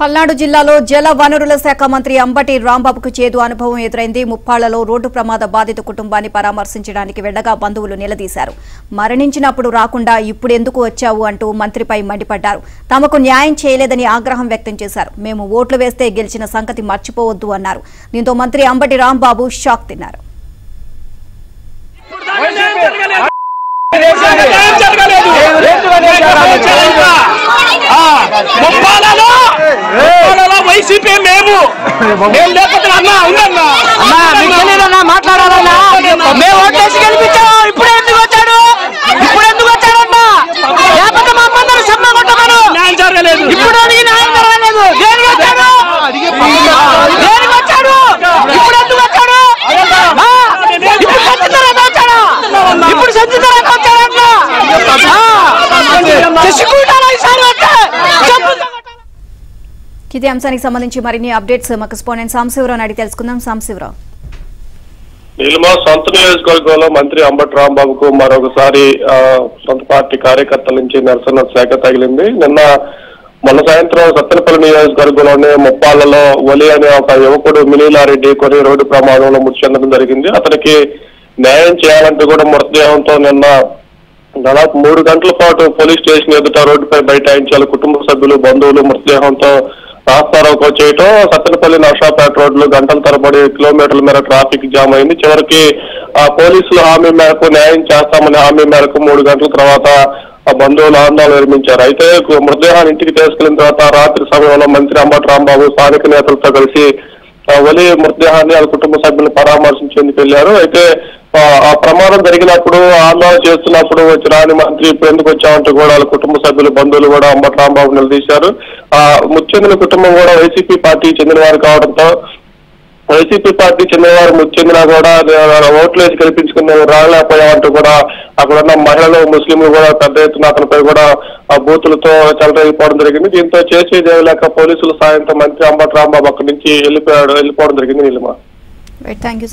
పల్నాడు జిల్లాలో జల వనరుల శాఖ మంత్రి అంబటి రాంబాబుకు చేదు అనుభవం ఎదురైంది. ముప్పాళ్లలో రోడ్డు ప్రమాద బాధిత కుటుంబాన్ని పరామర్శించడానికి వెళ్లగా బంధువులు నిలదీశారు. మరణించినప్పుడు రాకుండా ఇప్పుడెందుకు వచ్చావు అంటూ మంత్రిపై మండిపడ్డారు. తమకు న్యాయం చేయలేదని ఆగ్రహం వ్యక్తం చేశారు. మేము ఓట్లు వేస్తే గెలిచిన సంగతి మర్చిపోవద్దు అన్నారు. దీంతో మంత్రి అంబటి రాంబాబు షాక్ తిన్నారు. వైసీపీ మేము లేకపోతే మాట్లాడాలన్నా మేము ఓట్లేసి గెలిపించాము. ఇప్పుడు ఎందుకు వచ్చాడు అన్నా? లేకపోతే మా అమ్మందరూ సమ్మ కొట్టమను. న్యాయం జరగలేదు. ఇప్పుడు న్యాయం జరగలేదు. దేనికి వచ్చాడు? ఇప్పుడు ఎందుకు వచ్చాడు? ఇప్పుడు సంచి తర్వాత వచ్చాడా? ఇప్పుడు సంచి తర్వాత వచ్చాడన్నా? ఇదే అంశానికి సంబంధించి మరిన్ని అప్డేట్స్ మా కరెస్పాండెంట్ సాంశివరావు అడిగి తెలుసుకుందాం. సాంశివరావు, నీలిమా సొంత నియోజకవర్గంలో మంత్రి అంబటి రాంబాబుకు మరొకసారి సొంత పార్టీ కార్యకర్తల నుంచి నిరసన శాఖ తగిలింది. మొన్న సాయంత్రం సత్తెనపల్లి నియోజకవర్గంలోని ముప్పాళ్లలో ఒలి అనే ఒక యువకుడు మినీ లారీ ఢీకొని రోడ్డు ప్రమాదంలో మృతి చెందడం జరిగింది. అతనికి న్యాయం చేయాలంటూ కూడా మృతదేహంతో నిన్న దాదాపు 3 గంటల పాటు పోలీస్ స్టేషన్ ఎదుట రోడ్డుపై బైఠాయించాలి. కుటుంబ సభ్యులు, బంధువులు మృతదేహంతో రాస్తారోకో చేయటం, సత్తెనపల్లి నర్సాపేట రోడ్లు గంటల తరబడి కిలోమీటర్ల మేర ట్రాఫిక్ జామ్ అయింది. చివరికి పోలీసులు హామీ మేరకు న్యాయం చేస్తామనే హామీ మేరకు 3 గంటల తర్వాత బంధువులు ఆందోళన విరమించారు. అయితే మృతదేహాన్ని ఇంటికి తీసుకెళ్లిన తర్వాత రాత్రి సమయంలో మంత్రి అంబటి రాంబాబు స్థానిక నేతలతో కలిసి ఒలి మృతదేహాన్ని వాళ్ళ కుటుంబ సభ్యులను పరామర్శించేందుకు వెళ్లారు. అయితే ఆ ప్రమాదం జరిగినప్పుడు ఆందోళన చేస్తున్నప్పుడు వచ్చి రాని మంత్రి ఇప్పుడు ఎందుకు వచ్చామంటూ కూడా వాళ్ళ కుటుంబ సభ్యులు, బంధువులు కూడా అంబటి రాంబాబు నిలదీశారు. మృతి చెందిన కుటుంబం కూడా వైసీపీ పార్టీకి చెందిన వారు కావడంతో వైసీపీ పార్టీ చెందినవారు మృతి చెందినా కూడా ఓట్లు వేసి కల్పించుకున్న రాలేకపోయామంటూ కూడా అక్కడున్న మహిళలు, ముస్లింలు కూడా పెద్ద ఎత్తున అతనిపై కూడా బూతులతో చెలరేగిపోవడం జరిగింది. దీంతో చేసేది లేక పోలీసుల సాయంతో మంత్రి అంబటి రాంబాబు అక్కడి నుంచి వెళ్ళిపోవడం జరిగింది. Neelima, thank you.